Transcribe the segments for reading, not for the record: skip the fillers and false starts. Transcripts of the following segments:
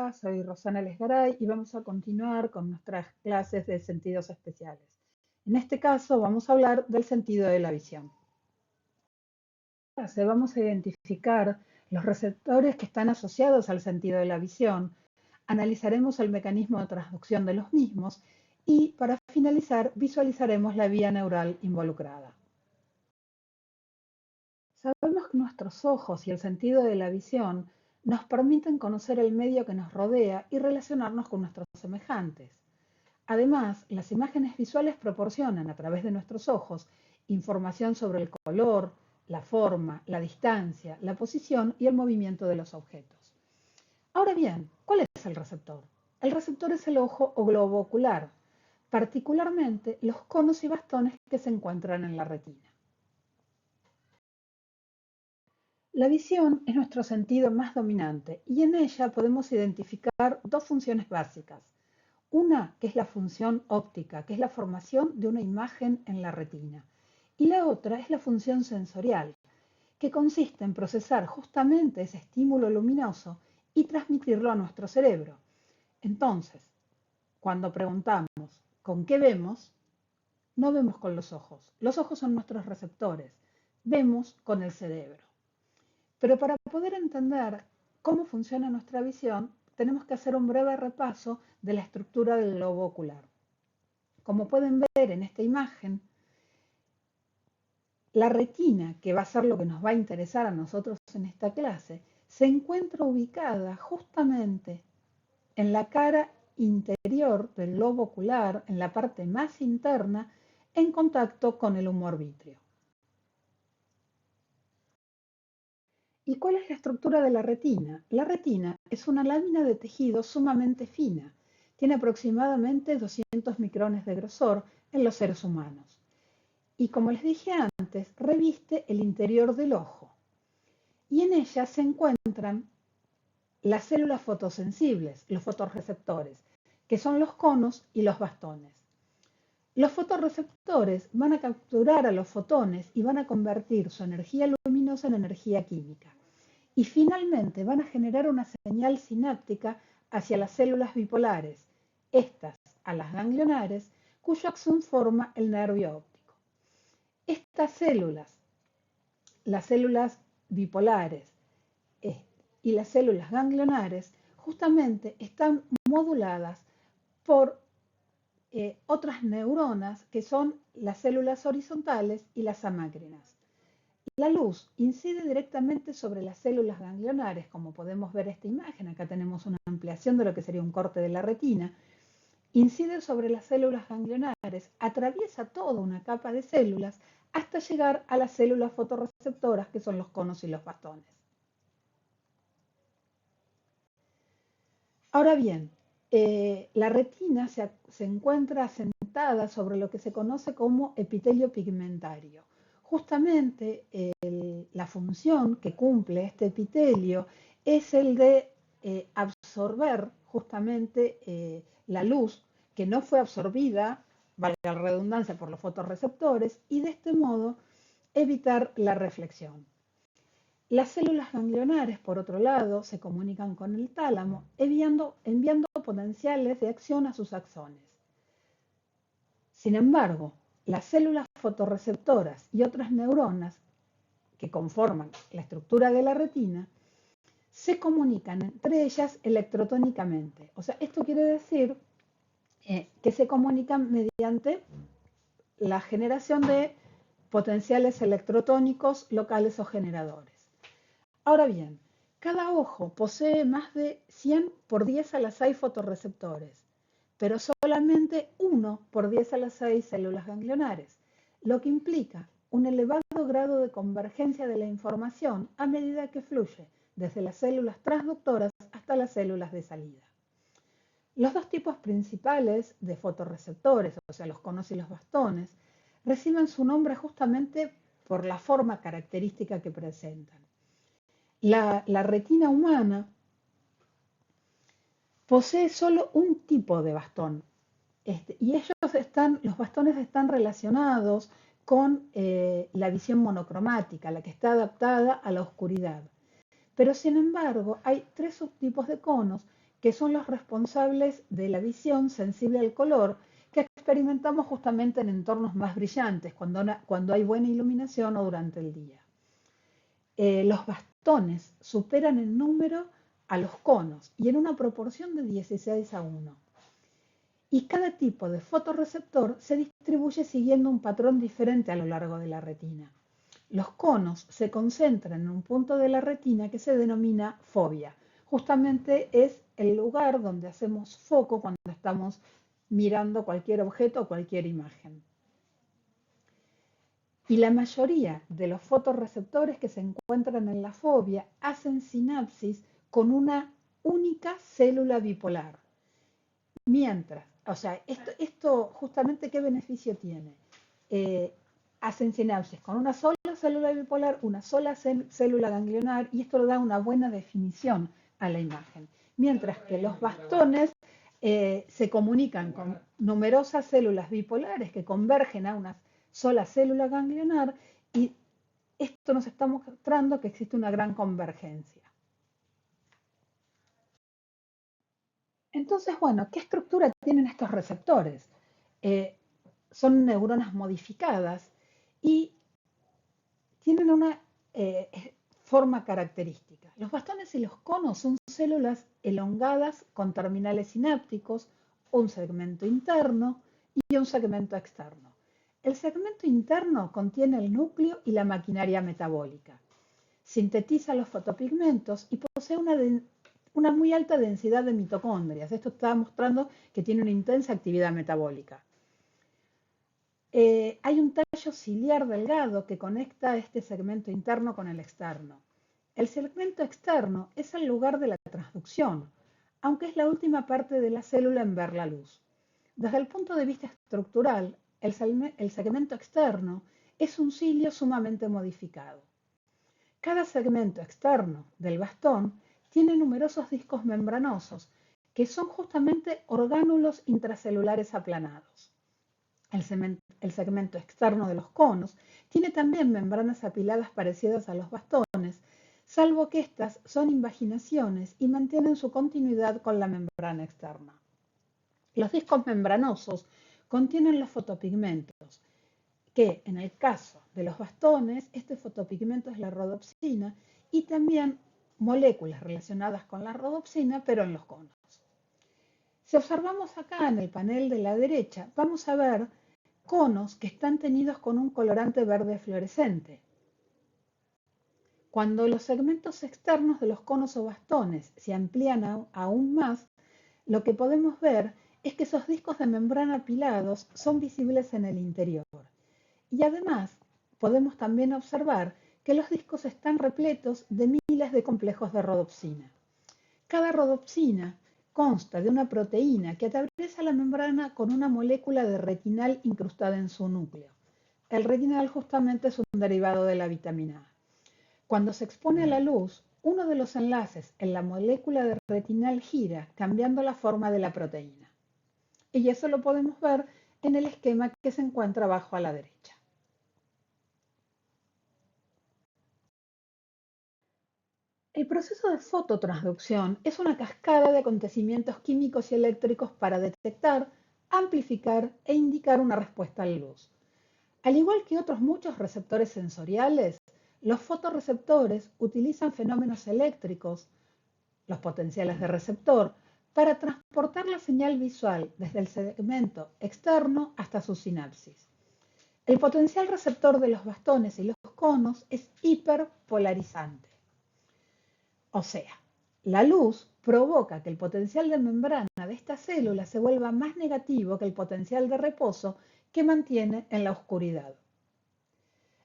Hola, soy Rosana Lesgaray y vamos a continuar con nuestras clases de sentidos especiales. En este caso vamos a hablar del sentido de la visión. En esta clase vamos a identificar los receptores que están asociados al sentido de la visión, analizaremos el mecanismo de transducción de los mismos y, para finalizar, visualizaremos la vía neural involucrada. Sabemos que nuestros ojos y el sentido de la visión nos permiten conocer el medio que nos rodea y relacionarnos con nuestros semejantes. Además, las imágenes visuales proporcionan, a través de nuestros ojos, información sobre el color, la forma, la distancia, la posición y el movimiento de los objetos. Ahora bien, ¿cuál es el receptor? El receptor es el ojo o globo ocular, particularmente los conos y bastones que se encuentran en la retina. La visión es nuestro sentido más dominante y en ella podemos identificar dos funciones básicas. Una que es la función óptica, que es la formación de una imagen en la retina, y la otra es la función sensorial, que consiste en procesar justamente ese estímulo luminoso y transmitirlo a nuestro cerebro. Entonces, cuando preguntamos ¿con qué vemos? No vemos con los ojos. Los ojos son nuestros receptores. Vemos con el cerebro. Pero para poder entender cómo funciona nuestra visión, tenemos que hacer un breve repaso de la estructura del globo ocular. Como pueden ver en esta imagen, la retina, que va a ser lo que nos va a interesar a nosotros en esta clase, se encuentra ubicada justamente en la cara interior del globo ocular, en la parte más interna, en contacto con el humor vítreo. ¿Y cuál es la estructura de la retina? La retina es una lámina de tejido sumamente fina. Tiene aproximadamente 200 micrones de grosor en los seres humanos. Y como les dije antes, reviste el interior del ojo. Y en ella se encuentran las células fotosensibles, los fotorreceptores, que son los conos y los bastones. Los fotorreceptores van a capturar a los fotones y van a convertir su energía luminosa en energía química. Y finalmente van a generar una señal sináptica hacia las células bipolares, estas a las ganglionares, cuyo axón forma el nervio óptico. Estas células, las células bipolares y las células ganglionares, justamente están moduladas por otras neuronas que son las células horizontales y las amácrinas. La luz incide directamente sobre las células ganglionares, como podemos ver esta imagen, acá tenemos una ampliación de lo que sería un corte de la retina, incide sobre las células ganglionares, atraviesa toda una capa de células hasta llegar a las células fotorreceptoras, que son los conos y los bastones. Ahora bien, la retina se encuentra asentada sobre lo que se conoce como epitelio pigmentario. Justamente la función que cumple este epitelio es el de absorber justamente la luz que no fue absorbida, valga la redundancia, por los fotorreceptores, y de este modo evitar la reflexión. Las células ganglionares, por otro lado, se comunican con el tálamo enviando potenciales de acción a sus axones. Sin embargo, las células fotorreceptoras y otras neuronas que conforman la estructura de la retina se comunican entre ellas electrotónicamente. O sea, esto quiere decir que se comunican mediante la generación de potenciales electrotónicos locales o generadores. Ahora bien, cada ojo posee más de 100 por 10 a la 6 fotorreceptores, pero solamente 1 por 10 a la 6 células ganglionares, lo que implica un elevado grado de convergencia de la información a medida que fluye desde las células transductoras hasta las células de salida. Los dos tipos principales de fotorreceptores, o sea, los conos y los bastones, reciben su nombre justamente por la forma característica que presentan. La retina humana posee solo un tipo de bastón, y los bastones están relacionados con la visión monocromática, la que está adaptada a la oscuridad. Pero sin embargo, hay 3 subtipos de conos que son los responsables de la visión sensible al color que experimentamos justamente en entornos más brillantes, cuando hay buena iluminación o durante el día. Los bastones superan en número a los conos y en una proporción de 16:1. Y cada tipo de fotorreceptor se distribuye siguiendo un patrón diferente a lo largo de la retina. Los conos se concentran en un punto de la retina que se denomina fobia. Justamente es el lugar donde hacemos foco cuando estamos mirando cualquier objeto o cualquier imagen. Y la mayoría de los fotorreceptores que se encuentran en la fobia hacen sinapsis con una única célula bipolar. Mientras, o sea, esto justamente, ¿qué beneficio tiene? Hacen sinapsis con una sola célula bipolar, una sola célula ganglionar, y esto le da una buena definición a la imagen. Mientras que los bastones se comunican con numerosas células bipolares que convergen a una sola célula ganglionar, y esto nos está mostrando que existe una gran convergencia. Entonces, bueno, ¿qué estructura tienen estos receptores? Son neuronas modificadas y tienen una forma característica. Los bastones y los conos son células elongadas con terminales sinápticos, un segmento interno y un segmento externo. El segmento interno contiene el núcleo y la maquinaria metabólica. Sintetiza los fotopigmentos y posee una muy alta densidad de mitocondrias. Esto está mostrando que tiene una intensa actividad metabólica. Hay un tallo ciliar delgado que conecta este segmento interno con el externo. El segmento externo es el lugar de la transducción, aunque es la última parte de la célula en ver la luz. Desde el punto de vista estructural, el segmento externo es un cilio sumamente modificado. Cada segmento externo del bastón tiene numerosos discos membranosos, que son justamente orgánulos intracelulares aplanados. El segmento externo de los conos tiene también membranas apiladas parecidas a los bastones, salvo que estas son invaginaciones y mantienen su continuidad con la membrana externa. Los discos membranosos contienen los fotopigmentos, que en el caso de los bastones, este fotopigmento es la rodopsina, y también moléculas relacionadas con la rodopsina, pero en los conos. Si observamos acá en el panel de la derecha, vamos a ver conos que están teñidos con un colorante verde fluorescente. Cuando los segmentos externos de los conos o bastones se amplían aún más, lo que podemos ver es que esos discos de membrana apilados son visibles en el interior. Y además, podemos también observar que los discos están repletos de miles de complejos de rodopsina. Cada rodopsina consta de una proteína que atraviesa la membrana con una molécula de retinal incrustada en su núcleo. El retinal justamente es un derivado de la vitamina A. Cuando se expone a la luz, uno de los enlaces en la molécula de retinal gira, cambiando la forma de la proteína. Y eso lo podemos ver en el esquema que se encuentra abajo a la derecha. El proceso de fototransducción es una cascada de acontecimientos químicos y eléctricos para detectar, amplificar e indicar una respuesta a la luz. Al igual que otros muchos receptores sensoriales, los fotorreceptores utilizan fenómenos eléctricos, los potenciales de receptor, para transportar la señal visual desde el segmento externo hasta su sinapsis. El potencial receptor de los bastones y los conos es hiperpolarizante. O sea, la luz provoca que el potencial de membrana de esta célula se vuelva más negativo que el potencial de reposo que mantiene en la oscuridad.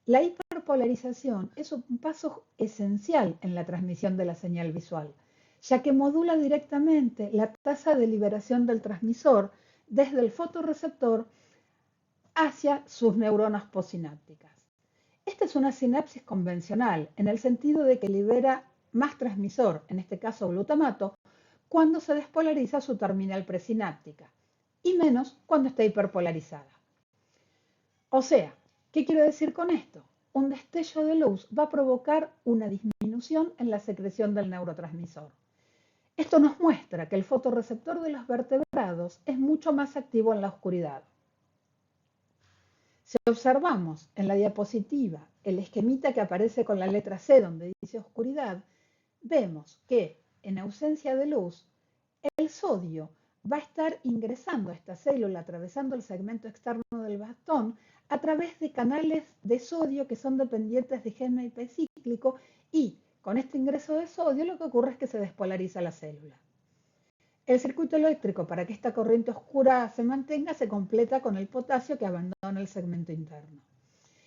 La hiperpolarización es un paso esencial en la transmisión de la señal visual, ya que modula directamente la tasa de liberación del transmisor desde el fotorreceptor hacia sus neuronas postsinápticas. Esta es una sinapsis convencional, en el sentido de que libera más transmisor, en este caso glutamato, cuando se despolariza su terminal presináptica, y menos cuando está hiperpolarizada. O sea, ¿qué quiero decir con esto? Un destello de luz va a provocar una disminución en la secreción del neurotransmisor. Esto nos muestra que el fotorreceptor de los vertebrados es mucho más activo en la oscuridad. Si observamos en la diapositiva el esquemita que aparece con la letra C donde dice oscuridad, vemos que en ausencia de luz, el sodio va a estar ingresando a esta célula, atravesando el segmento externo del bastón, a través de canales de sodio que son dependientes de GMP cíclico, y con este ingreso de sodio lo que ocurre es que se despolariza la célula. El circuito eléctrico, para que esta corriente oscura se mantenga, se completa con el potasio que abandona el segmento interno.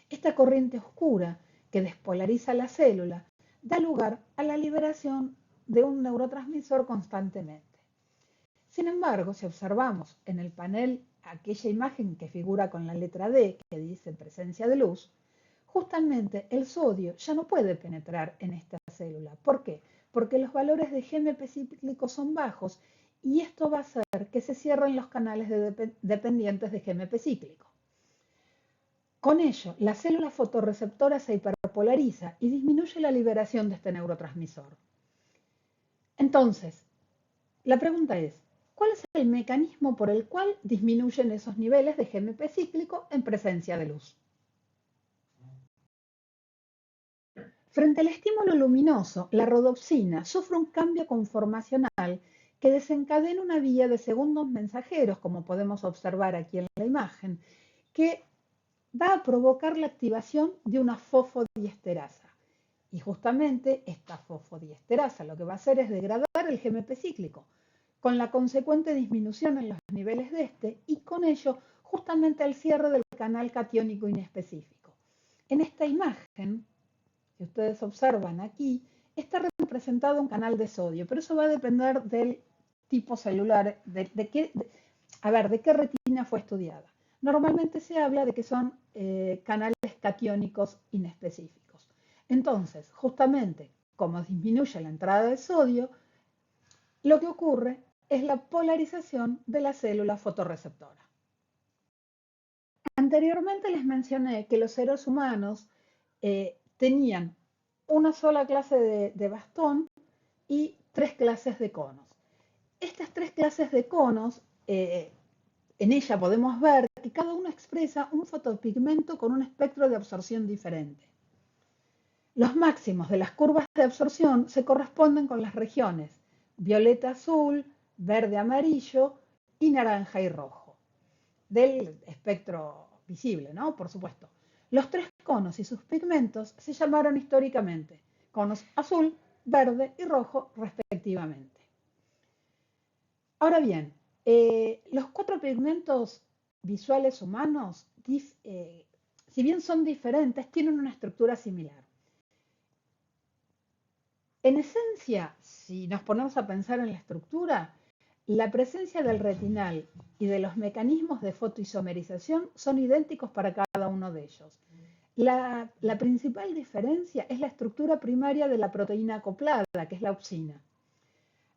Esta corriente oscura que despolariza la célula da lugar a la liberación de un neurotransmisor constantemente. Sin embargo, si observamos en el panel aquella imagen que figura con la letra D, que dice presencia de luz, justamente el sodio ya no puede penetrar en esta célula. ¿Por qué? Porque los valores de GMP cíclico son bajos y esto va a hacer que se cierren los canales dependientes de GMP cíclico. Con ello, la célula fotorreceptora se hiperpolariza y disminuye la liberación de este neurotransmisor. Entonces, la pregunta es, ¿cuál es el mecanismo por el cual disminuyen esos niveles de GMP cíclico en presencia de luz? Frente al estímulo luminoso, la rodopsina sufre un cambio conformacional que desencadena una vía de segundos mensajeros, como podemos observar aquí en la imagen, que va a provocar la activación de una fosfodiesterasa. Y justamente esta fosfodiesterasa lo que va a hacer es degradar el GMP cíclico, con la consecuente disminución en los niveles de este y con ello justamente el cierre del canal catiónico inespecífico. En esta imagen que ustedes observan aquí, está representado un canal de sodio, pero eso va a depender del tipo celular, de qué retina fue estudiada. Normalmente se habla de que son canales catiónicos inespecíficos. Entonces, justamente, como disminuye la entrada de sodio, lo que ocurre es la polarización de la célula fotorreceptora. Anteriormente les mencioné que los seres humanos tenían una sola clase de bastón y 3 clases de conos. Estas 3 clases de conos, en ella podemos ver que cada uno expresa un fotopigmento con un espectro de absorción diferente. Los máximos de las curvas de absorción se corresponden con las regiones violeta azul, verde amarillo y naranja y rojo del espectro visible, ¿no? Por supuesto. Los 3 conos y sus pigmentos se llamaron históricamente conos azul, verde y rojo respectivamente. Ahora bien, los 4 pigmentos visuales humanos, si bien son diferentes, tienen una estructura similar. En esencia, si nos ponemos a pensar en la estructura, la presencia del retinal y de los mecanismos de fotoisomerización son idénticos para cada uno de ellos. La principal diferencia es la estructura primaria de la proteína acoplada, que es la opsina.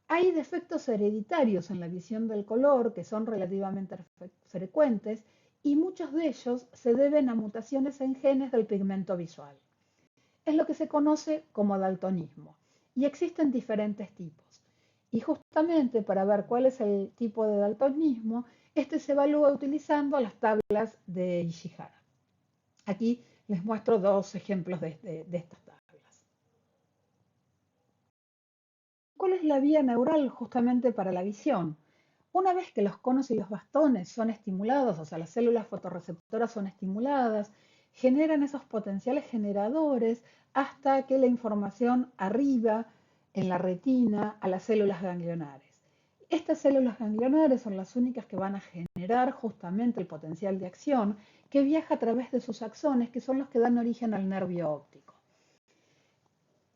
Hay defectos hereditarios en la visión del color que son relativamente frecuentes y muchos de ellos se deben a mutaciones en genes del pigmento visual. Es lo que se conoce como daltonismo y existen diferentes tipos. Y justamente para ver cuál es el tipo de daltonismo, este se evalúa utilizando las tablas de Ishihara. Aquí les muestro 2 ejemplos de estas tablas. ¿Cuál es la vía neural justamente para la visión? Una vez que los conos y los bastones son estimulados, o sea, las células fotorreceptoras son estimuladas, generan esos potenciales generadores hasta que la información arriba en la retina a las células ganglionares. Estas células ganglionares son las únicas que van a generar justamente el potencial de acción que viaja a través de sus axones, que son los que dan origen al nervio óptico.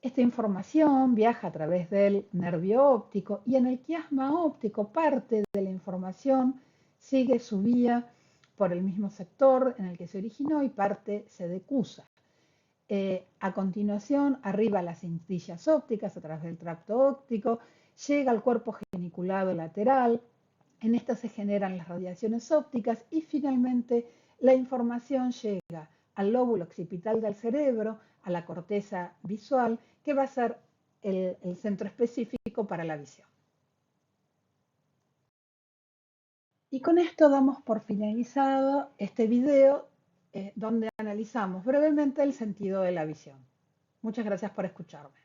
Esta información viaja a través del nervio óptico y en el quiasma óptico parte de la información sigue su vía por el mismo sector en el que se originó y parte se decusa. A continuación, arriba las cintillas ópticas a través del tracto óptico, llega al cuerpo geniculado lateral, en esta se generan las radiaciones ópticas y finalmente la información llega al lóbulo occipital del cerebro, a la corteza visual, que va a ser el centro específico para la visión. Y con esto damos por finalizado este video donde analizamos brevemente el sentido de la visión. Muchas gracias por escucharme.